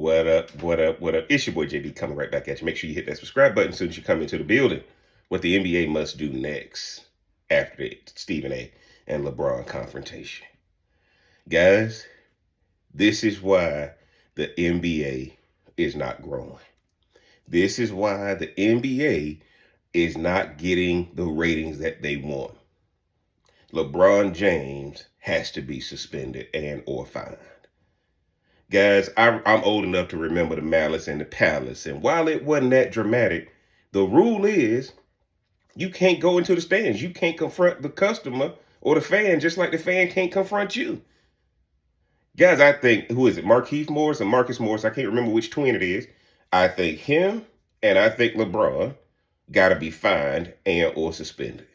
What up? What up? What up? It's your boy JB coming right back at you. Make sure you hit that subscribe button as soon as you come into the building. What the NBA must do next after the Stephen A. and LeBron confrontation. Guys, this is why the NBA is not growing. This is why the NBA is not getting the ratings that they want. LeBron James has to be suspended and or fined. Guys, I'm old enough to remember the Malice in the Palace. And while it wasn't that dramatic, the rule is you can't go into the stands. You can't confront the customer or the fan just like the fan can't confront you. Guys, I think, who is it? Markieff Morris and Marcus Morris? I can't remember which twin it is. I think him and I think LeBron got to be fined and or suspended.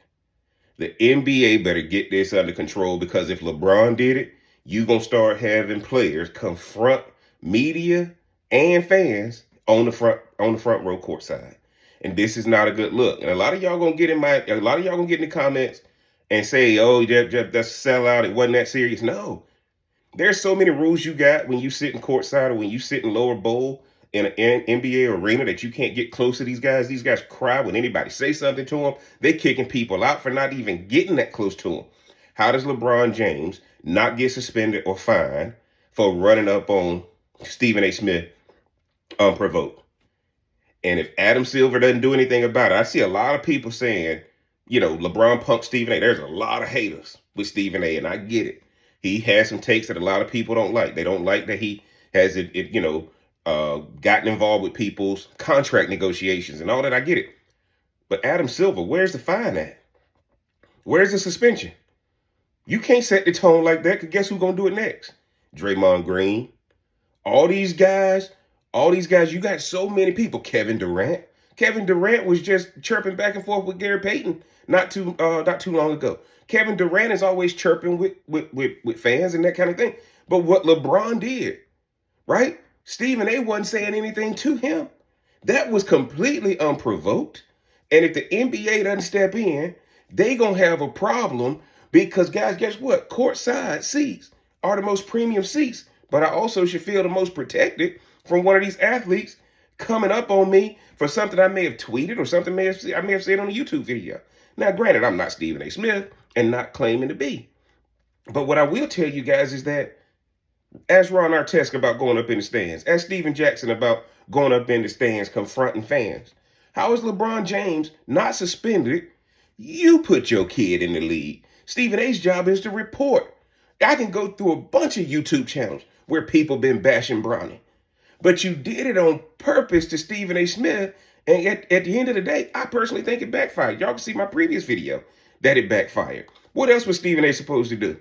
The NBA better get this under control, because if LeBron did it, you're going to start having players confront media and fans on the front row courtside. And this is not a good look. And a lot of y'all going to get in the comments and say, oh, that's a sellout. It wasn't that serious. No. There's so many rules you got when you sit in courtside or when you sit in lower bowl in an NBA arena that you can't get close to these guys. These guys cry when anybody say something to them. They kicking people out for not even getting that close to them. How does LeBron James not get suspended or fined for running up on Stephen A. Smith unprovoked? And if Adam Silver doesn't do anything about it, I see a lot of people saying, LeBron punked Stephen A. There's a lot of haters with Stephen A., and I get it. He has some takes that a lot of people don't like. They don't like that he has gotten involved with people's contract negotiations and all that. I get it. But Adam Silver, where's the fine at? Where's the suspension? You can't set the tone like that, because guess who's going to do it next? Draymond Green. All these guys, you got so many people. Kevin Durant. Kevin Durant was just chirping back and forth with Gary Payton not too long ago. Kevin Durant is always chirping with fans and that kind of thing. But what LeBron did, right? Stephen A. wasn't saying anything to him. That was completely unprovoked. And if the NBA doesn't step in, they going to have a problem. Because, guys, guess what? Courtside seats are the most premium seats. But I also should feel the most protected from one of these athletes coming up on me for something I may have tweeted or something I may have said on a YouTube video. Now, granted, I'm not Stephen A. Smith and not claiming to be. But what I will tell you guys is that ask Ron Artest about going up in the stands. Ask Steven Jackson about going up in the stands confronting fans. How is LeBron James not suspended? You put your kid in the league. Stephen A.'s job is to report. I can go through a bunch of YouTube channels where people been bashing Bronny. But you did it on purpose to Stephen A. Smith. And at the end of the day, I personally think it backfired. Y'all can see my previous video that it backfired. What else was Stephen A. supposed to do?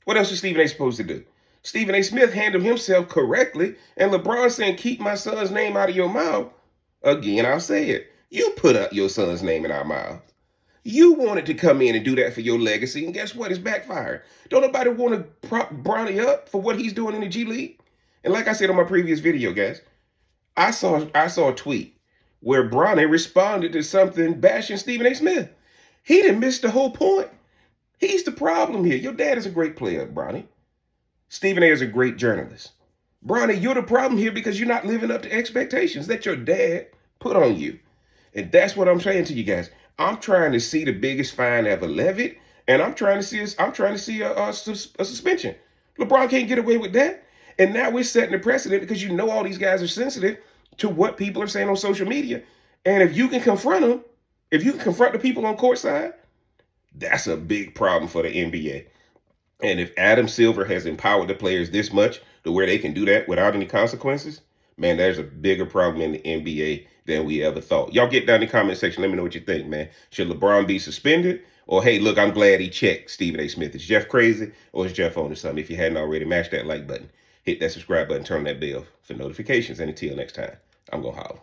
What else was Stephen A. supposed to do? Stephen A. Smith handled himself correctly. And LeBron saying, keep my son's name out of your mouth. Again, I'll say it. You put up your son's name in our mouth. You wanted to come in and do that for your legacy, and guess what? It's backfired. Don't nobody want to prop Bronny up for what he's doing in the G League. And like I said on my previous video, guys, I saw a tweet where Bronny responded to something bashing Stephen A. Smith. He didn't miss the whole point. He's the problem here. Your dad is a great player, Bronny. Stephen A. is a great journalist. Bronny, you're the problem here because you're not living up to expectations that your dad put on you. And that's what I'm saying to you guys. I'm trying to see the biggest fine ever levied, and I'm trying to see a suspension. LeBron can't get away with that. And now we're setting a precedent because all these guys are sensitive to what people are saying on social media. And if you can confront them, if you can confront the people on courtside, that's a big problem for the NBA. And if Adam Silver has empowered the players this much to where they can do that without any consequences, man, there's a bigger problem in the NBA than we ever thought. Y'all get down in the comment section. Let me know what you think, man. Should LeBron be suspended? Or, hey, look, I'm glad he checked Stephen A. Smith. Is Jeff crazy or is Jeff on to something? If you hadn't already, mash that like button. Hit that subscribe button. Turn on that bell for notifications. And until next time, I'm going to holler.